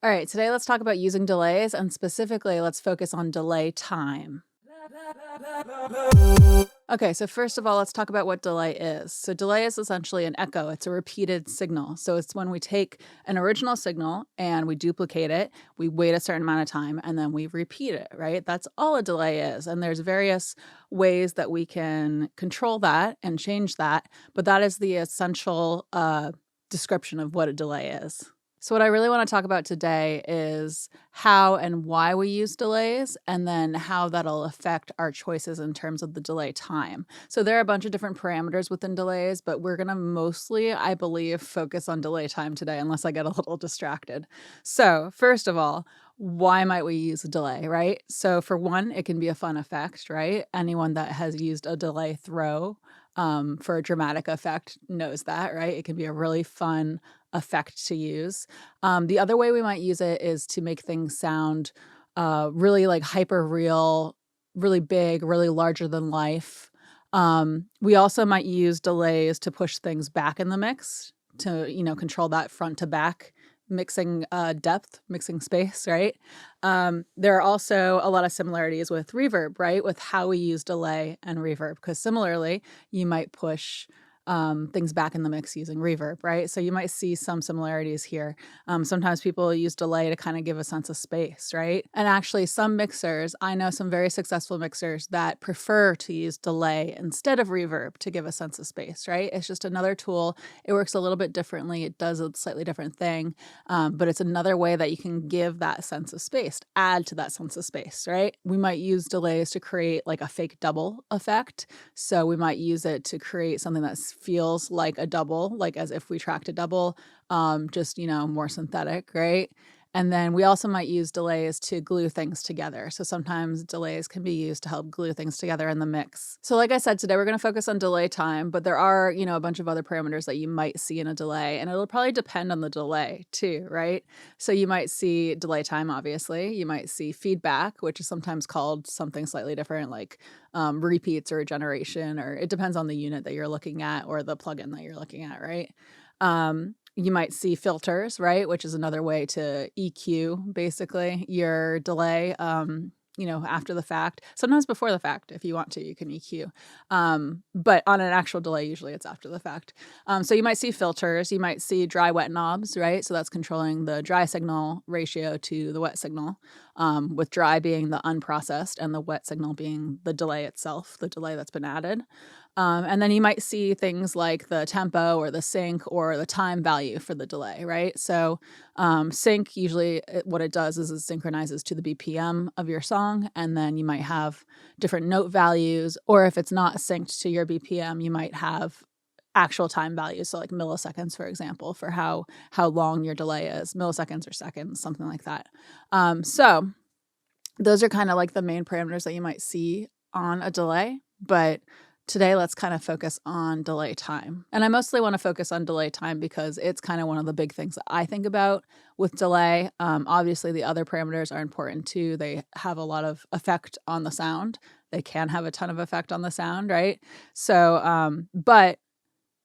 All right, today let's talk about using delays, and specifically, let's focus on delay time. Okay, so first of all, let's talk about what delay is. So delay is essentially an echo. It's a repeated signal. So it's when we take an original signal and we duplicate it, we wait a certain amount of time, and then we repeat it, right? That's all a delay is. And there's various ways that we can control that and change that, but that is the essential description of what a delay is. So what I really want to talk about today is how and why we use delays, and then how that'll affect our choices in terms of the delay time. So there are a bunch of different parameters within delays, but we're going to mostly, I believe, focus on delay time today, unless I get a little distracted. So first of all, why might we use a delay, right? So for one, it can be a fun effect, right? Anyone that has used a delay throw for a dramatic effect knows that, right? It can be a really fun effect to use. The other way we might use it is to make things sound really like hyper real, really big, really larger than life. We also might use delays to push things back in the mix to, control that front to back mixing depth, mixing space, right? There are also a lot of similarities with reverb, right? With how we use delay and reverb, because similarly, you might push things back in the mix using reverb, right? So you might see some similarities here. Sometimes people use delay to kind of give a sense of space, right? And actually some mixers, I know some very successful mixers that prefer to use delay instead of reverb to give a sense of space, right? It's just another tool. It works a little bit differently. It does a slightly different thing, but it's another way that you can give that sense of space, add to that sense of space, right? We might use delays to create like a fake double effect. So we might use it to create something that feels like a double, like as if we tracked a double, just, more synthetic, right? And then we also might use delays to glue things together. So sometimes delays can be used to help glue things together in the mix. So like I said, today we're going to focus on delay time, but there are, a bunch of other parameters that you might see in a delay, and it'll probably depend on the delay too, right? So you might see delay time, obviously. You might see feedback, which is sometimes called something slightly different, like repeats or regeneration, or it depends on the unit that you're looking at or the plugin that you're looking at, right? You might see filters, right? Which is another way to EQ basically your delay, after the fact. Sometimes before the fact, if you want to, you can EQ. But on an actual delay, usually it's after the fact. So you might see filters, you might see dry wet knobs, right? So that's controlling the dry signal ratio to the wet signal, with dry being the unprocessed and the wet signal being the delay itself, the delay that's been added. And then you might see things like the tempo or the sync or the time value for the delay, right? So sync, usually what it does is it synchronizes to the BPM of your song, and then you might have different note values, or if it's not synced to your BPM, you might have actual time values, so like milliseconds, for example, for how long your delay is, milliseconds or seconds, something like that. So those are kind of like the main parameters that you might see on a delay, but today, let's kind of focus on delay time. And I mostly want to focus on delay time because it's kind of one of the big things that I think about with delay. Obviously, the other parameters are important too. They have a lot of effect on the sound. They can have a ton of effect on the sound, right? So, but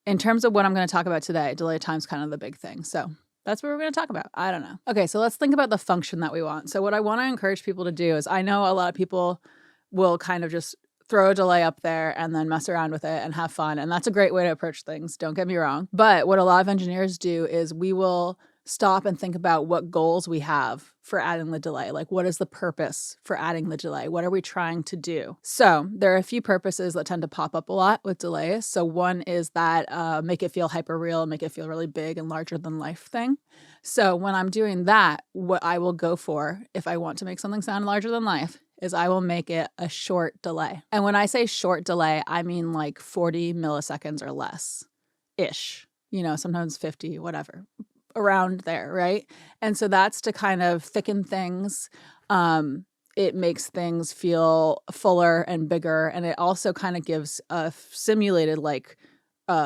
in terms of what I'm going to talk about today, delay time's kind of the big thing. So that's what we're going to talk about. I don't know. Okay, so let's think about the function that we want. So what I want to encourage people to do is, I know a lot of people will kind of just throw a delay up there and then mess around with it and have fun. And that's a great way to approach things. Don't get me wrong. But what a lot of engineers do is we will stop and think about what goals we have for adding the delay. Like, what is the purpose for adding the delay? What are we trying to do? So there are a few purposes that tend to pop up a lot with delays. So one is that make it feel hyper real, make it feel really big and larger than life thing. So when I'm doing that, what I will go for, if I want to make something sound larger than life, is I will make it a short delay. And when I say short delay, I mean like 40 milliseconds or less-ish, sometimes 50, whatever, around there, right? And so that's to kind of thicken things. It makes things feel fuller and bigger. And it also kind of gives a simulated like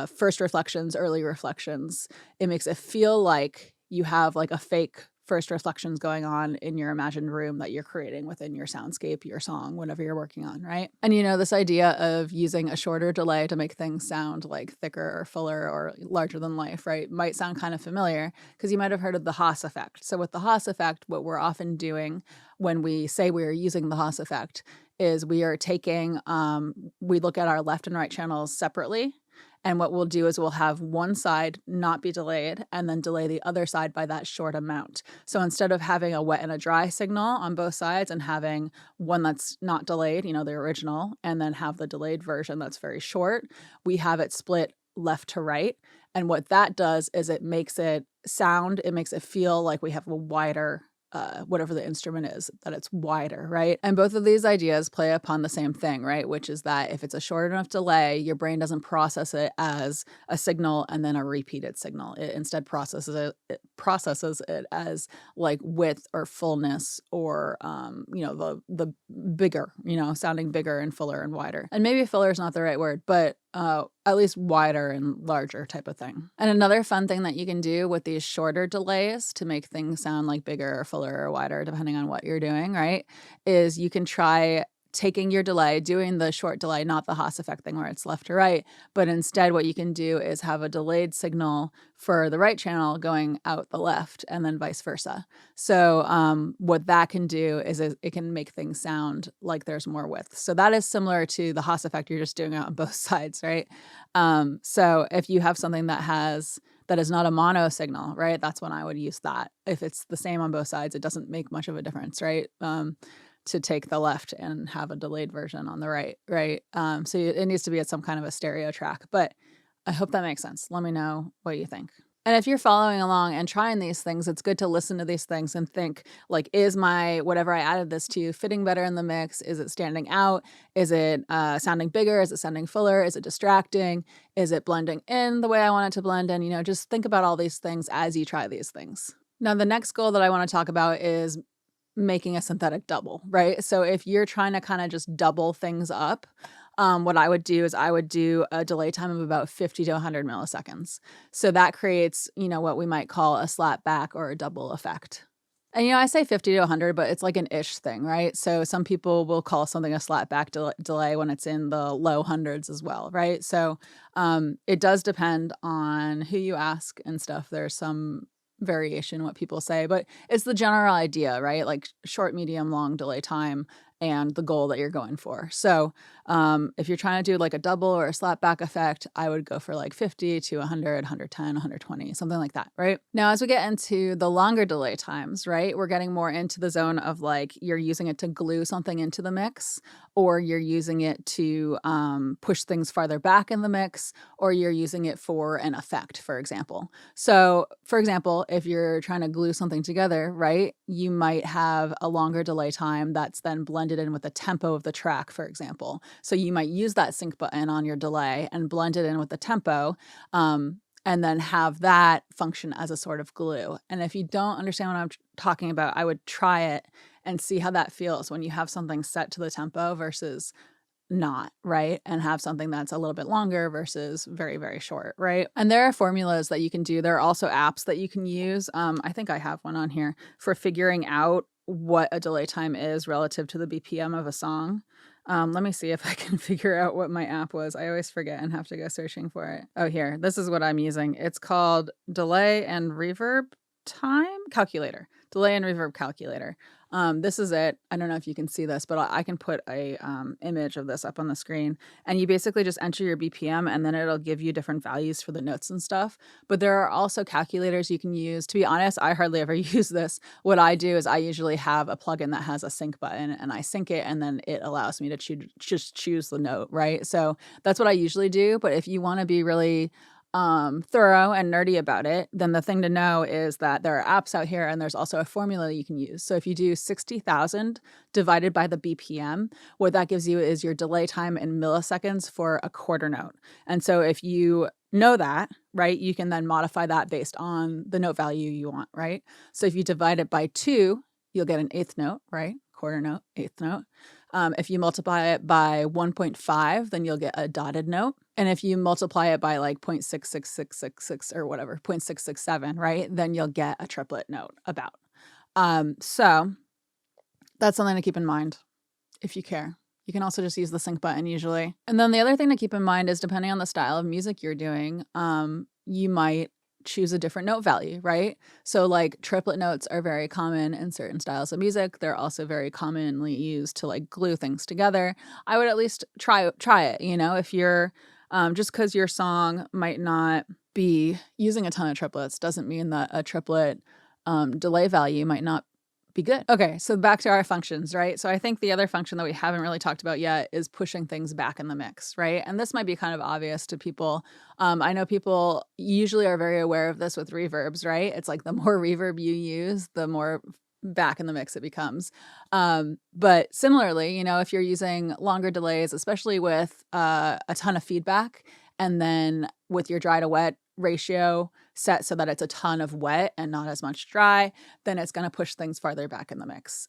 first reflections, early reflections. It makes it feel like you have like a fake first reflections going on in your imagined room that you're creating within your soundscape, your song, whatever you're working on, right? And this idea of using a shorter delay to make things sound like thicker or fuller or larger than life, right, might sound kind of familiar because you might have heard of the Haas effect. So with the Haas effect, what we're often doing when we say we are using the Haas effect is we are taking, we look at our left and right channels separately. And what we'll do is we'll have one side not be delayed and then delay the other side by that short amount. So instead of having a wet and a dry signal on both sides and having one that's not delayed, the original, and then have the delayed version that's very short, we have it split left to right. And what that does is it makes it feel like we have a wider whatever the instrument is, that it's wider, right? And both of these ideas play upon the same thing, right? Which is that if it's a short enough delay, your brain doesn't process it as a signal and then a repeated signal. It instead processes it as like width or fullness or the bigger, sounding bigger and fuller and wider. And maybe fuller is not the right word, but at least wider and larger type of thing. And another fun thing that you can do with these shorter delays to make things sound like bigger or fuller or wider, depending on what you're doing, right, is you can try taking your delay, doing the short delay, not the Haas effect thing where it's left to right, but instead what you can do is have a delayed signal for the right channel going out the left and then vice versa. So what that can do is it can make things sound like there's more width. So that is similar to the Haas effect. You're just doing it on both sides, right? So if you have something that is not a mono signal, right, that's when I would use that. If it's the same on both sides, it doesn't make much of a difference, right? To take the left and have a delayed version on the right, right? So it needs to be at some kind of a stereo track, but I hope that makes sense. Let me know what you think. And if you're following along and trying these things, it's good to listen to these things and think, like, is my whatever I added this to fitting better in the mix? Is it standing out? Is it sounding bigger? Is it sounding fuller? Is it distracting? Is it blending in the way I want it to blend in? Just think about all these things as you try these things. Now, the next goal that I want to talk about is making a synthetic double, right? So if you're trying to kind of just double things up, what I would do is I would do a delay time of about 50 to 100 milliseconds. So that creates, what we might call a slap back or a double effect. And, I say 50 to 100, but it's like an ish thing, right? So some people will call something a slap back delay when it's in the low hundreds as well, right? So it does depend on who you ask and stuff. There's some variation what people say, but it's the general idea, right? Like short, medium, long delay time and the goal that you're going for. So if you're trying to do like a double or a slap back effect, I would go for like 50 to 100, 110, 120, something like that, right? Now, as we get into the longer delay times, right, we're getting more into the zone of like you're using it to glue something into the mix, or you're using it to push things farther back in the mix, or you're using it for an effect, for example. So, for example, if you're trying to glue something together, right, you might have a longer delay time that's then blended in with the tempo of the track, for example. So you might use that sync button on your delay and blend it in with the tempo, and then have that function as a sort of glue. And if you don't understand what I'm talking about, I would try it and see how that feels when you have something set to the tempo versus not, right? And have something that's a little bit longer versus very, very short, right? And there are formulas that you can do. There are also apps that you can use. I think I have one on here for figuring out what a delay time is relative to the BPM of a song. Let me see if I can figure out what my app was. I always forget and have to go searching for it. Oh, here. This is what I'm using. It's called Delay and Reverb Time Calculator. Delay and Reverb Calculator. This is it. I don't know if you can see this, but I can put a image of this up on the screen, and you basically just enter your BPM and then it'll give you different values for the notes and stuff. But there are also calculators you can use. To be honest, I hardly ever use this. What I do is I usually have a plugin that has a sync button and I sync it, and then it allows me to just choose the note, right? So that's what I usually do. But if you want to be really thorough and nerdy about it, then the thing to know is that there are apps out here and there's also a formula you can use. So if you do 60,000 divided by the BPM, what that gives you is your delay time in milliseconds for a quarter note. And so if you know that, right, you can then modify that based on the note value you want, right? So if you divide it by 2, you'll get an eighth note, right? Quarter note, eighth note. If you multiply it by 1.5, then you'll get a dotted note. And if you multiply it by like 0.66666 or whatever, 0.667, right, then you'll get a triplet note about. So that's something to keep in mind if you care. You can also just use the sync button usually. And then the other thing to keep in mind is depending on the style of music you're doing, you might choose a different note value, right? So like triplet notes are very common in certain styles of music. They're also very commonly used to like glue things together. I would at least try it, you know, if you're just because your song might not be using a ton of triplets doesn't mean that a triplet delay value might not be good. Okay, so back to our functions, right? So I think the other function that we haven't really talked about yet is pushing things back in the mix, right? And this might be kind of obvious to people. I know people usually are very aware of this with reverbs, right? It's like the more reverb you use, the more back in the mix it becomes. But similarly, you know, if you're using longer delays, especially with a ton of feedback, and then with your dry to wet ratio set so that it's a ton of wet and not as much dry, then it's going to push things farther back in the mix.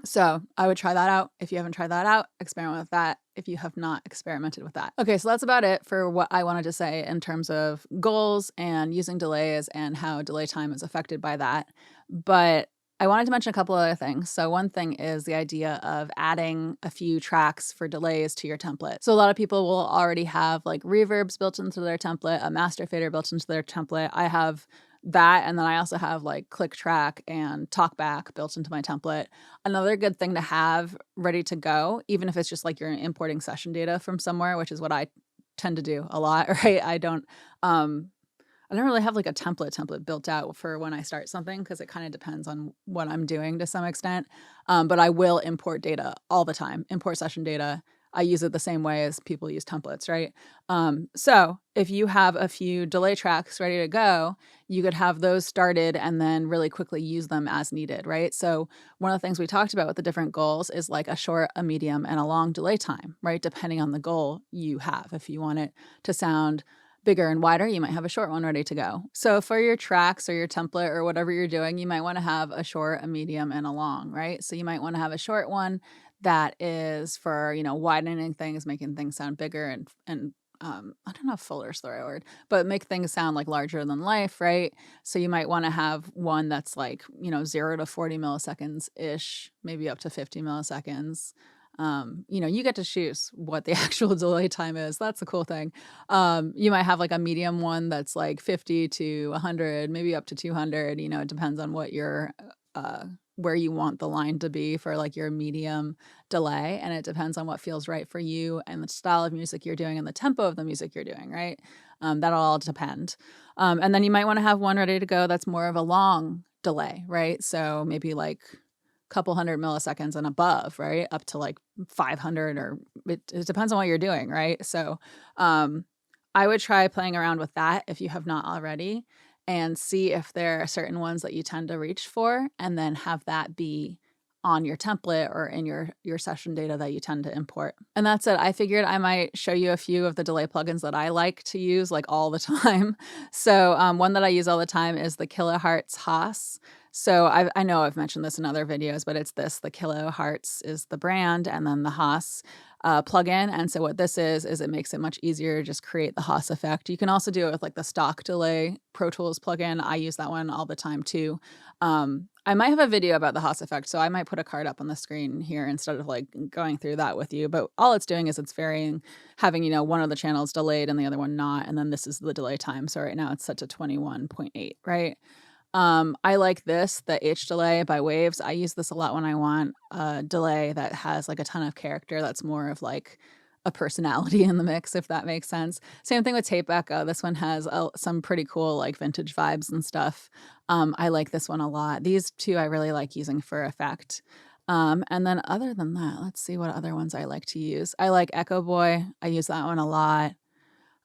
So I would try that out. If you haven't tried that out, experiment with that if you have not experimented with that. Okay, so that's about it for what I wanted to say in terms of goals and using delays and how delay time is affected by that. But I wanted to mention a couple other things. So one thing is the idea of adding a few tracks for delays to your template. So a lot of people will already have like reverbs built into their template, a master fader built into their template. I have that, and then I also have like click track and talk back built into my template. Another good thing to have ready to go, even if it's just like you're importing session data from somewhere, which is what I tend to do a lot, right? I don't really have like a template built out for when I start something because it kind of depends on what I'm doing to some extent. But I will import data all the time, import session data. I use it the same way as people use templates, right? So if you have a few delay tracks ready to go, you could have those started and then really quickly use them as needed, right? So one of the things we talked about with the different goals is like a short, a medium, and a long delay time, right? Depending on the goal you have. If you want it to sound bigger and wider, you might have a short one ready to go. So for your tracks or your template or whatever you're doing, you might want to have a short, a medium, and a long, right? So you might want to have a short one that is for, you know, widening things, making things sound bigger and I don't know if fuller is the right word, but make things sound like larger than life, right? So you might want to have one that's like, you know, 0 to 40 milliseconds ish, maybe up to 50 milliseconds. You know, you get to choose what the actual delay time is. That's the cool thing. You might have like a medium one that's like 50 to 100, maybe up to 200. You know, it depends on what your where you want the line to be for like your medium delay, and it depends on what feels right for you and the style of music you're doing and the tempo of the music you're doing, right? That'll all depend. And then you might want to have one ready to go that's more of a long delay, right? So maybe like couple hundred milliseconds and above, right? Up to like 500, or it depends on what you're doing, right? So I would try playing around with that if you have not already, and see if there are certain ones that you tend to reach for, and then have that be on your template or in your session data that you tend to import. And that's it. I figured I might show you a few of the delay plugins that I like to use like all the time. So one that I use all the time is the Kilohertz Haas. So I know I've mentioned this in other videos, but it's this, the Kilohertz is the brand, and then the Haas plugin. And so what this is it makes it much easier to just create the Haas effect. You can also do it with like the stock delay Pro Tools plugin. I use that one all the time too. I might have a video about the Haas effect, so I might put a card up on the screen here instead of like going through that with you. But all it's doing is it's varying, having, you know, one of the channels delayed and the other one not. And then this is the delay time. So right now it's set to 21.8, right? I like this, the H delay by Waves. I use this a lot when I want a delay that has like a ton of character that's more of like a personality in the mix, if that makes sense. Same thing with Tape Echo. This one has some pretty cool like vintage vibes and stuff. I like this one a lot. These two I really like using for effect. And then other than that, let's see what other ones I like to use. I like Echo Boy. I use that one a lot.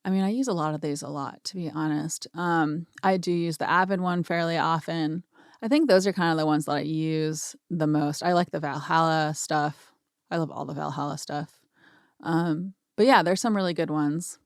I mean, I use a lot of these a lot, to be honest. I do use the Avid one fairly often. I think those are kind of the ones that I use the most. I like the Valhalla stuff. I love all the Valhalla stuff. But yeah, there's some really good ones.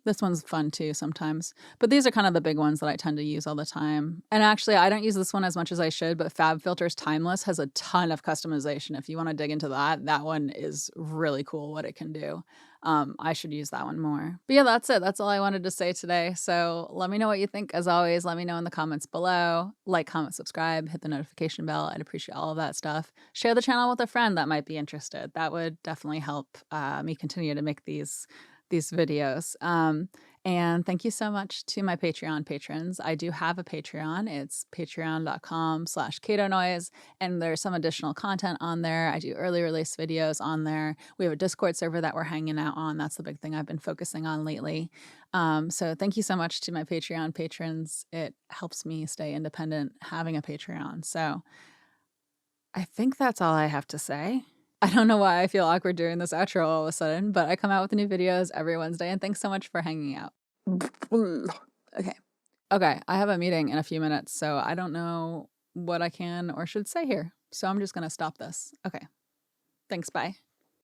This one's fun too sometimes, but these are kind of the big ones that I tend to use all the time. And actually, I don't use this one as much as I should, but FabFilter's Timeless has a ton of customization. If you wanna dig into that, that one is really cool what it can do. I should use that one more. But yeah, that's it. That's all I wanted to say today. So let me know what you think. As always, let me know in the comments below. Like, comment, subscribe, hit the notification bell. I'd appreciate all of that stuff. Share the channel with a friend that might be interested. That would definitely help me continue to make these videos. And thank you so much to my Patreon patrons. I do have a Patreon. It's patreon.com/CatoNoise, and there's some additional content on there. I do early release videos on there. We have a Discord server that we're hanging out on. That's the big thing I've been focusing on lately. So thank you so much to my Patreon patrons. It helps me stay independent having a Patreon. So I think that's all I have to say. I don't know why I feel awkward doing this outro all of a sudden, but I come out with new videos every Wednesday, and thanks so much for hanging out. Okay. Okay, I have a meeting in a few minutes, so I don't know what I can or should say here. So I'm just gonna stop this. Okay. Thanks, bye.